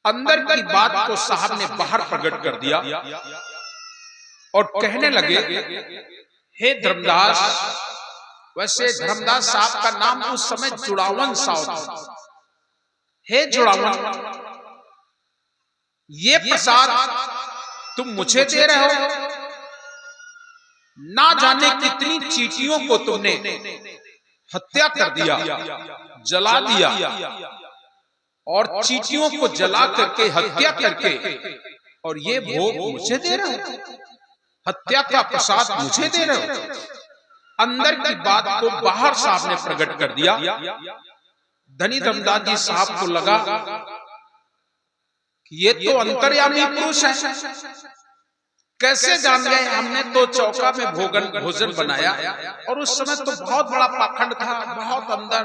अंदर की बात को साहब ने बाहर प्रकट कर दिया और कहने लगे, हे धर्मदास। वैसे धर्मदास साहब का नाम उस समय जुड़ावन साहब था। हे जुड़ावन, ये प्रसाद तुम मुझे दे रहे हो, ना जाने कितनी चींटियों को तुमने हत्या कर दिया, जला दिया, और चींटियों को जला करके हत्या करके और ये भोग मुझे दे रहे हो, हत्या का प्रसाद मुझे दे रहे हो। अंदर की बात को बाहर साहब ने प्रकट कर दिया। धनी धर्मदास जी साहब को लगा कि ये तो अंतर्यामी पुरुष है, कैसे जान गए? हमने तो चौका में भोजन बनाया और उस समय तो बहुत बड़ा पाखंड था, बहुत अंदर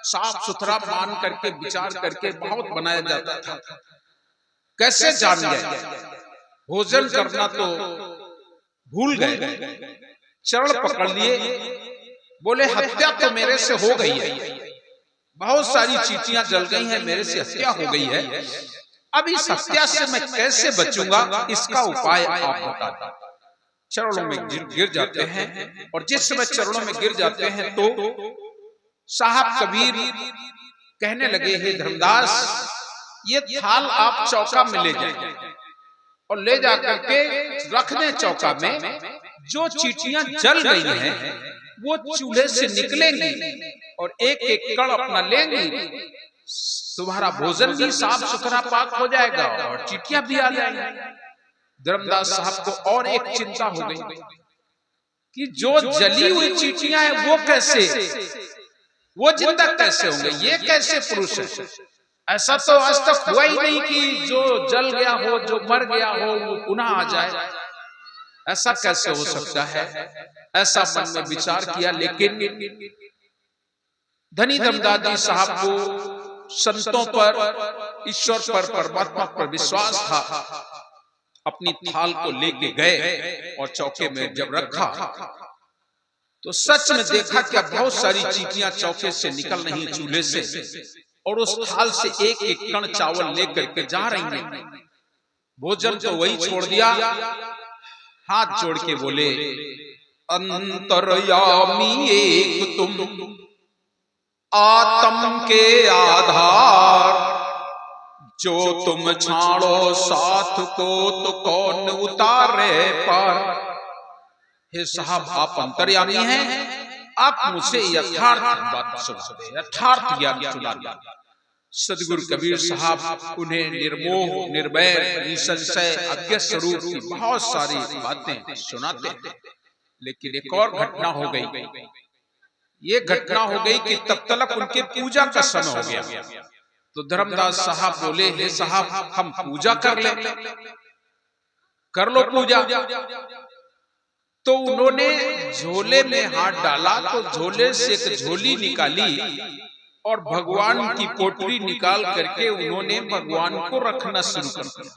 साफ सुथरा मान करके विचार करके बहुत बनाया जाता था। कैसे जान गए? भोजन करना तो भूल गए, चरण पकड़ लिए, बोले हत्या तो मेरे से हो गई है, बहुत सारी चींटियां जल गई हैं, मेरे से हत्या हो गई है। अब इस हत्या से मैं कैसे बचूंगा, इसका उपाय आप बता दें। चरणों में गिर जाते हैं और जिस समय चरणों में गिर जाते हैं तो साहब कबीर कहने लगे, हे धर्मदास, ये थाल आप चौका में ले जाएं और ले जाकर के रख दें चौका में। जो चींटियां जल गई हैं वो चूल्हे से निकलेंगी और एक एक कण अपना लेंगी, तुम्हारा भोजन भी साफ सुथरा पाक हो जाएगा और चींटियां भी आ जाएंगी। धर्मदास साहब को और एक चिंता हो गई कि जो जली हुई चींटियां हैं वो कैसे, वो जिंदा कैसे होंगे, ये कैसे पुरुष है? ऐसा तो आज तक हुआ ही नहीं कि जो जल गया हो, जो मर गया हो, वो पुनः आ जाए। ऐसा कैसे हो सकता है? ऐसा मन में विचार किया। लेकिन धनी धर्मदास जी साहब को संतों पर, ईश्वर पर, परमात्मा पर विश्वास था। अपनी थाल को लेके गए और चौके में जब रखा तो सच में देखा कि बहुत सारी चींटियां चौके से निकल रही, चूल्हे से, और उस थाल से एक एक कण चावल लेकर के जा रही हैं। भोजन तो वही छोड़ दिया, हाथ जोड़ के बोले, अंतर्यामी एक तुम, आत्म के आधार, जो तुम छाड़ो साथ को तो कौन उतारे पार। हे साहब, आप अंतर्यामी हैं, आप मुझे यथार्थ बात सुना दे, यथार्थ ज्ञान सुना दे। सदगुरु कबीर साहब उन्हें निर्मोह, निर्वैर, निसंशय, अज्ञ स्वरूप की बहुत सारी बातें सुनाते हैं। लेकिन एक और घटना हो गई। ये घटना हो गई कि तब तक उनके पूजा का समय हो गया। तो धर्मदास साहब बोले, हे साहब, हम पूजा कर ले, कर लो पूजा। तो उन्होंने झोले में हाथ डाला तो झोले से एक झोली निकाली और भगवान की पोटली निकाल करके उन्होंने भगवान को रखना शुरू कर दिया।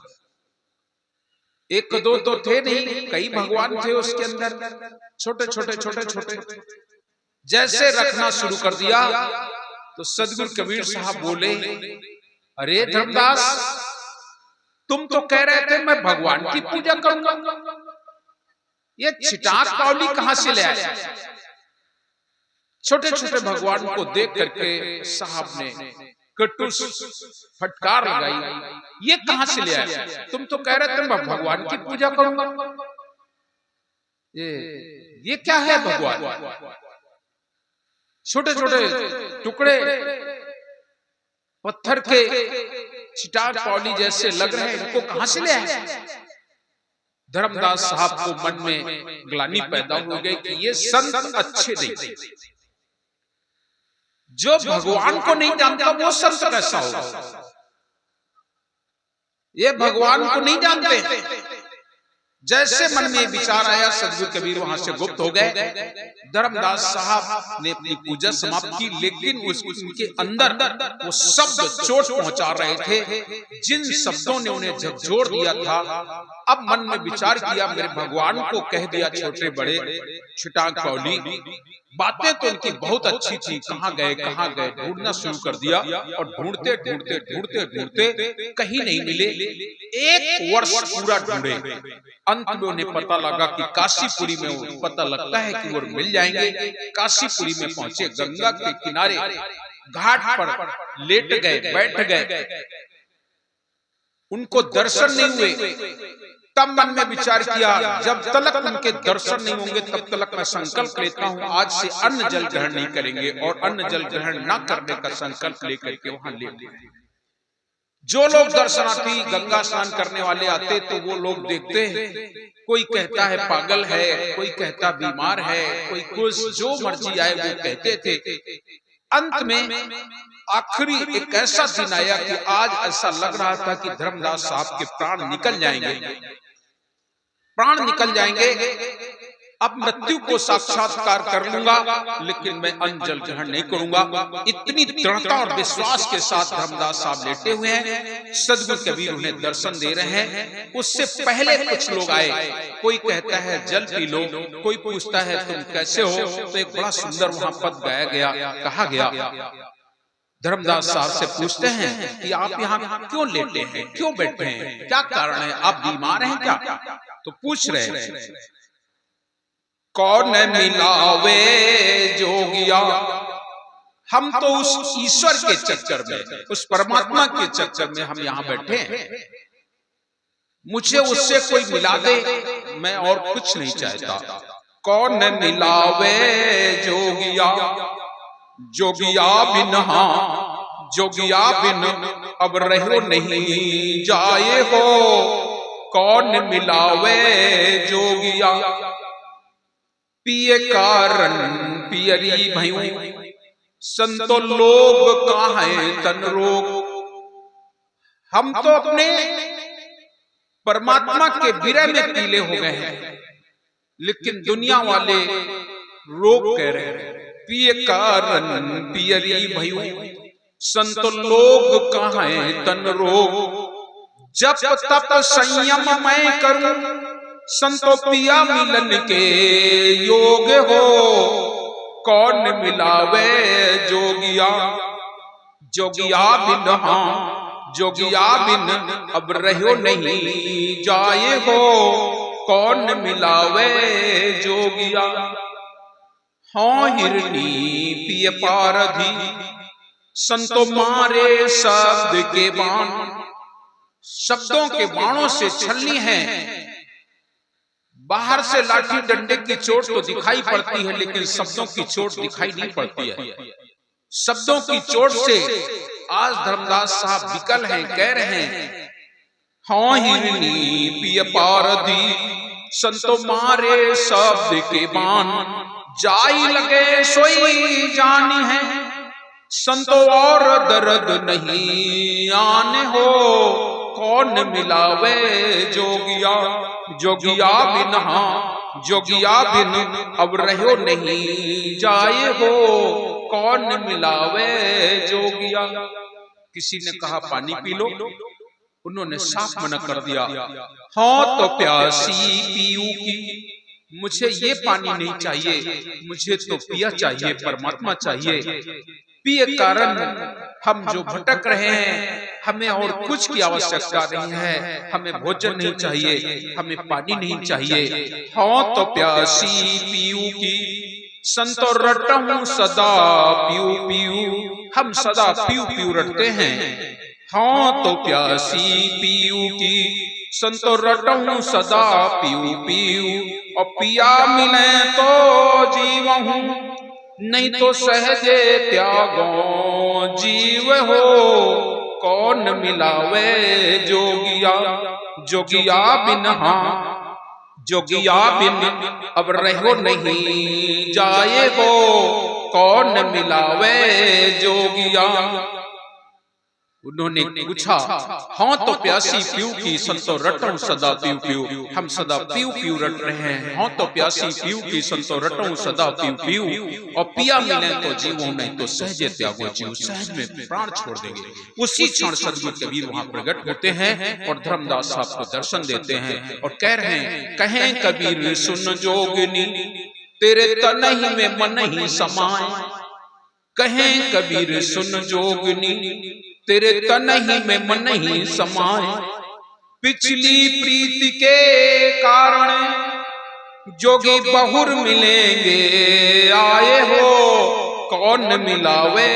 एक दो तो थे नहीं, कई भगवान थे उसके अंदर, छोटे छोटे छोटे छोटे। जैसे रखना शुरू कर दिया तो सदगुरु कबीर साहब बोले, अरे धर्मदास, तुम तो कह रहे थे मैं भगवान की पूजा करूंगा, ये छिटाक पावली कहां से ले आया? छोटे छोटे भगवान को देख करके साहब ने कटुस फटकार लगाई, ये कहां से ले आया? तुम तो कह रहे थे मैं भगवान की पूजा करूंगा, ये क्या है भगवान? छोटे छोटे टुकड़े पत्थर के छिटाक पावली जैसे लग रहे हैं, इनको कहां से ले आया? धर्मदास साहब को मन में ग्लानि पैदा हो गई कि ये संत अच्छे नहीं। जो भगवान को नहीं जानता वो संत कैसा होगा? ये भगवान को नहीं जानते, जैसे मन में विचार आया सदगुरु कबीर वहां से गुप्त हो गए। धर्मदास साहब ने अपनी पूजा समाप्त की, लेकिन उनके अंदर वो शब्द चोट पहुंचा रहे थे, जिन शब्दों ने उन्हें झकझोर दिया था। अब मन में विचार किया, मेरे भगवान को कह दिया छोटे बड़े छिटाक कौली, बातें तो उनकी बहुत अच्छी थी, कहाँ गए ढूंढना शुरू कर दिया। और ढूंढते ढूंढते ढूंढते ढूंढते कहीं नहीं मिले। 1 वर्ष पूरा ढूंढे, अंत में उन्हें पता लगा कि काशीपुरी में, पता लगता है कि वो मिल जाएंगे। काशीपुरी में पहुंचे, गंगा के किनारे घाट पर लेट गए, बैठ गए, उनको दर्शन नहीं हुए। तब मन में विचार किया, जब तलक उनके दर्शन नहीं होंगे तब तलक मैं संकल्प लेता हूं, आज से अन्न जल ग्रहण नहीं करेंगे। और अन्न जल ग्रहण न करने का संकल्प लेकर के वहां लेट गए। जो लोग दर्शनार्थी गंगा स्नान करने वाले आते तो वो लोग देखते हैं, कोई कहता है पागल है, कोई कहता बीमार है, कोई कुछ जो मर्जी आए वो कहते थे। अंत में आखिरी एक ऐसा दिन आया कि आज ऐसा लग रहा था कि धर्मदास साहब के प्राण निकल जाएंगे, प्राण निकल जाएंगे। अब मृत्यु को साक्षात्कार कर लूंगा, लेकिन मैं अन्न जल ग्रहण नहीं करूंगा। इतनी दृढ़ता और विश्वास के साथ धर्मदास साहब लेटे हुए हैं। सदगुरु कबीर उन्हें दर्शन दे रहे हैं। उससे पहले कुछ लोग आए, कोई कहता है जल पी लो, कोई पूछता है तुम कैसे हो। तो एक बड़ा सुंदर वहां पद गाया गया, कहा गया, धर्मदास साहब से पूछते हैं कि आप यहाँ क्यों लेटे हैं, क्यों बैठे हैं, क्या कारण है, आप बीमार हैं क्या? तो पूछ रहे हैं, कौन मिलावे जोगिया, हम तो उस ईश्वर के चक्कर में, उस परमात्मा के चक्कर में हम यहाँ बैठे हैं। मुझे उससे कोई मिला दे, मैं और कुछ नहीं चाहता। कौन मिलावे जोगिया, जोगिया बिन, हाँ जोगिया बिन अब रहो नहीं जाए हो। कौन मिलावे जोगिया, पिए कारण पियरी भयूं, संतो लोग कहाँ है तन रोग। हम तो अपने परमात्मा के विरह में पीले हो गए हैं, लेकिन दुनिया वाले रोग कह रहे हैं। पिए कारण पियरी भयूं, संतो लोग कहाँ है तन रोग। जप तप संयम मैं करूं, संतो पिया मिलन के योग हो। कौन मिलावे जोगिया, जोगिया बिन, हाँ जोगिया बिन अब रहो नहीं जाए हो। कौन मिलावे जोगिया, हाँ हिरनी पिय पारधी, संतो मारे शब्द के बाण। शब्दों के बाणों से छलनी है। बाहर से लाठी डंडे की चोट तो दिखाई पड़ती है, लेकिन शब्दों की चोट दिखाई नहीं पड़ती है। शब्दों की चोट से आज धर्मदास साहब विकल हैं, कह रहे हैं, हाँ हिरनी पिय पारधी, संतो मारे शब्द के बाण। जाई लगे सोई जानी है, संतो और दर्द नहीं आने हो। कौन मिलावे जोगिया, जोगिया बिन, हाँ जोगिया बिन अब रहो नहीं जाए हो। कौन मिलावे जोगिया। किसी ने कहा पानी पी लो, उन्होंने साफ मना कर दिया, हाँ तो प्यासी पीऊ की, मुझे ये पानी नहीं चाहिए, मुझे तो पिया चाहिए, परमात्मा चाहिए। पिए कारण हम जो भटक रहे हैं, हमें और कुछ की आवश्यकता नहीं है। हमें भोजन नहीं चाहिए, हमें पानी नहीं चाहिए। हाँ तो प्यासी पीऊ की, संतो रटूं सदा पीऊ पीऊ, हम सदा पीऊ पीऊ रटते हैं। हाँ तो प्यासी पीऊ की, संतो रटूं सदा पीऊ पीऊ। और पिया मिले तो जीवहूं, नहीं तो सहजे त्यागो जीव हो। कौन मिलावे जोगिया, जोगिया बिन, हाँ जोगिया बिन अब रहो नहीं जाए हो। कौन मिलावे जोगिया। उन्होंने पूछा, हाँ तो प्यासी पीऊ की संतो रटूं सदा पीऊ पीऊ, हम सदा पीऊ पीऊ रट रहे हैं। हाँ तो प्यासी पीऊ की संतो रटूं सदा पीऊ पीऊ, और पिया मिले तो जीवो नहीं तो सहजे त्यागो जीव, सहज में प्राण छोड़ देंगे। उसी क्षण सदगुरु कबीर वहां प्रकट होते हैं और धर्मदास साहब को दर्शन देते हैं और कह रहे हैं, कहें कबीर सुन जोगनी तेरे तनहि में मन ही समाए, कहें कबीर सुन जोगनी तेरे तनहि में मन ही समाए, पिछली प्रीति के कारण जोगी बहुर मिलेंगे आए हो, कौन मिलावे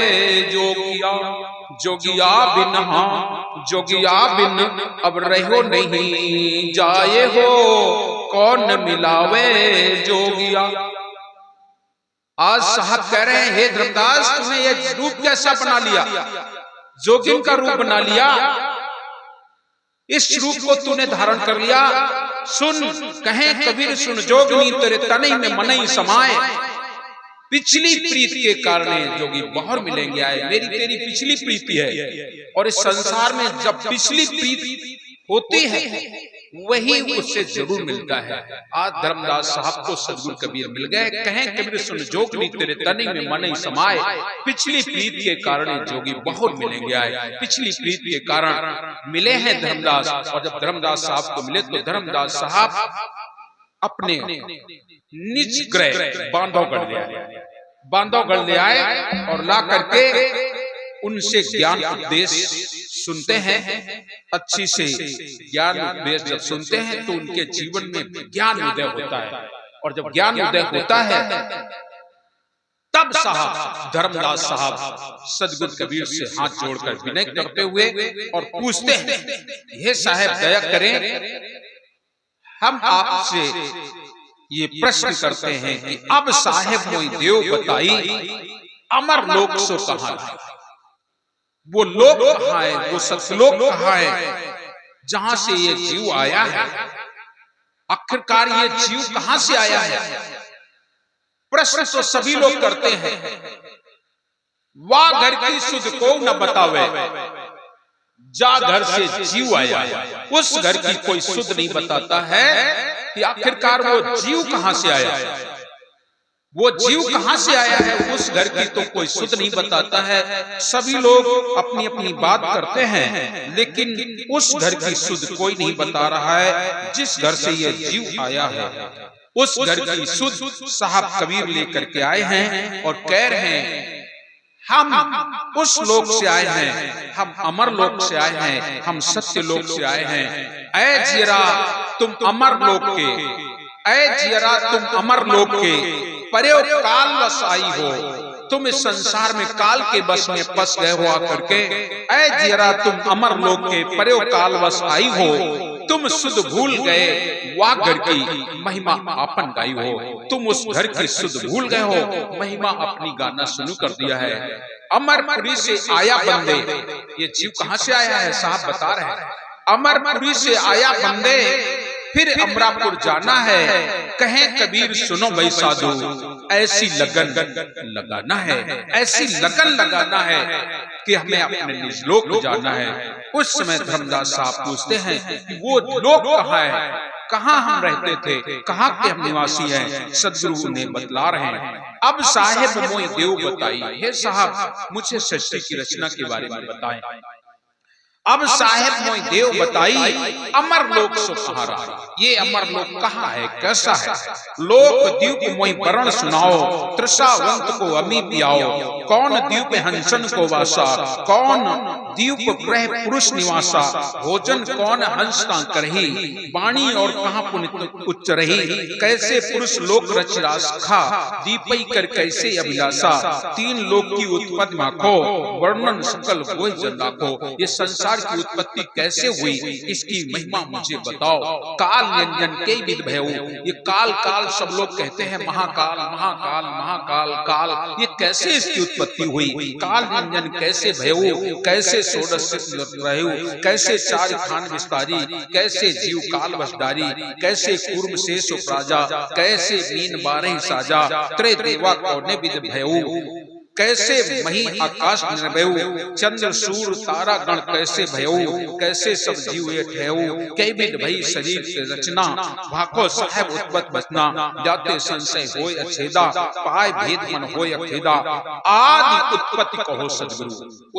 जोगिया, जोगिया बिन हाँ जोगिया बिन अब रहो नहीं जाए हो, कौन मिलावे जोगिया। आज साहब कह रहे हैं, हे धर्मदास तुमने ये रूप कैसा बना लिया, जोगिन का रूप बना लिया, इस रूप को तूने धारण कर लिया। सुन, कहें कबीर सुन जोगनी तेरे तनहि में मन ही समाए, पिछली प्रीति के कारण जोगी बहुत मिलेंगे आए। मेरी तेरी पिछली प्रीति है, और इस संसार में जब पिछली प्रीति होती है वही उससे जरूर मिलता है। आज धर्मदास साहब को सदगुरु कबीर मिल गए। कहें कबीर सुन जोगनी तेरे तनहि में मन ही समाए, पिछली प्रीति के कारण जोगी बहुत मिलेंगे आए। पिछली प्रीति के कारण मिले हैं धर्मदास, और जब धर्मदास साहब को मिले तो धर्मदास साहब अपने निज गृह बांधवगढ़ ले आए और ला करके उनसे ज्ञान उपदेश सुनते हैं। अच्छी से ज्ञान उपदेश जब सुनते हैं तो उनके जीवन में ज्ञान उदय होता है, और जब ज्ञान उदय होता है तब साहब धर्मदास साहब सदगुरु कबीर से हाथ जोड़कर विनय करते हुए और पूछते हैं, हे साहब दया करें, हम आपसे ये प्रश्न करते हैं कि अब साहेब मोहि देव बताई अमर लोक सो कहां है, वो लोक कहां है, वो सतलोक कहां है जहां से ये जीव आया है, आखिरकार ये जीव कहां से आया है। प्रश्न तो सभी लोग करते हैं, वाह घर की सुध को न बतावे, जा घर से जीव आया है, उस घर की कोई सुध नहीं बताता है कि आखिरकार वो जीव कहां से आया है। वो जीव कहां से आया है उस घर की तो कोई सुध नहीं बताता है। सभी लोग अपनी अपनी बात करते हैं, लेकिन उस घर की सुध कोई नहीं बता रहा है। जिस घर से ये जीव आया है उस घर की सुध साहब कबीर लेकर के आए हैं और कह रहे हैं, हम उस लोक से आए हैं, हम अमर लोक से आए हैं, हम सत्य लोक से आए हैं। ऐ जियरा तुम अमर लोक के, ऐ जियरा तुम अमर लोक के, पर्यो काल वश आई हो, तुम इस संसार में काल के बस में फंस गए हो आकर के। ऐ जियरा तुम अमर लोक के, पर्यो काल वश आई हो, तुम सुध भूल गए वाह घर की महिमा आपन गाई हो, तुम उस घर की सुध भूल गए हो, महिमा अपनी गाना शुरू कर दिया है। अमरपुरी से आया बंदे, ये जीव कहां से आया है साहब बता रहे हैं, अमरपुरी से आया बंदे फिर अमरापुर जाना है। कहें कबीर सुनो भाई साधु, ऐसी लगन लगाना है, ऐसी लगन लगाना है कि हमें अपने निज लोक जाना है। उस समय धर्मदास साहब पूछते हैं कि वो लोक कहाँ है, कहाँ हम रहते थे, कहाँ के हम निवासी हैं। सदगुरु ने बतला रहे हैं, अब साहेब मोहि देव बताई, हे साहब मुझे सृष्टि की रचना के बारे में बताएं। अब साहेब मोहि देव बताई अमर लोक सो कहां रहा, ये अमर लोक कहाँ है, कैसा है। लोक द्वीप मोहि वर्ण सुनाओ, तृषावंत को अमी पियाओ, कौन द्वीप हंसन को वासा, कौन द्वीप ग्रह पुरुष निवासा, भोजन कौन हंस का करही, वाणी और कहाँ पुनित उच्च रही, कैसे पुरुष लोक रच राखा, दीपई कर कैसे अभिलाषा, तीन लोक की उत्पत्ति माखो, वर्णन सकल कोई जन राखो। ये संसार की उत्पत्ति कैसे हुई, इसकी महिमा मुझे बताओ। काल व्यंजन के विद भयो, ये काल काल सब लोग कहते हैं, महाकाल महाकाल महाकाल काल, ये कैसे इसकी उत्पत्ति हुई, काल व्यंजन कैसे भयो, कैसे षोडश रहो, कैसे चार खान विस्तारी, कैसे जीव काल वशधारी, कैसे कूर्म शेष प्राजा, कैसे मीन बारह साजा, त्रय देवा कौने विद भयो, कैसे मही आकाश निर्भयउ, चंद्र सूर तारा गण कैसे भयउ, कैसे सब जीव ये ठहु, कै बिद भई शरीर के रचना, भाको साहेब उत्पत बचना, जाते संशय होय अछेदा, पाए भेद मन होय अखेदा, आदि उत्पत्ति कहो सद्गुरु।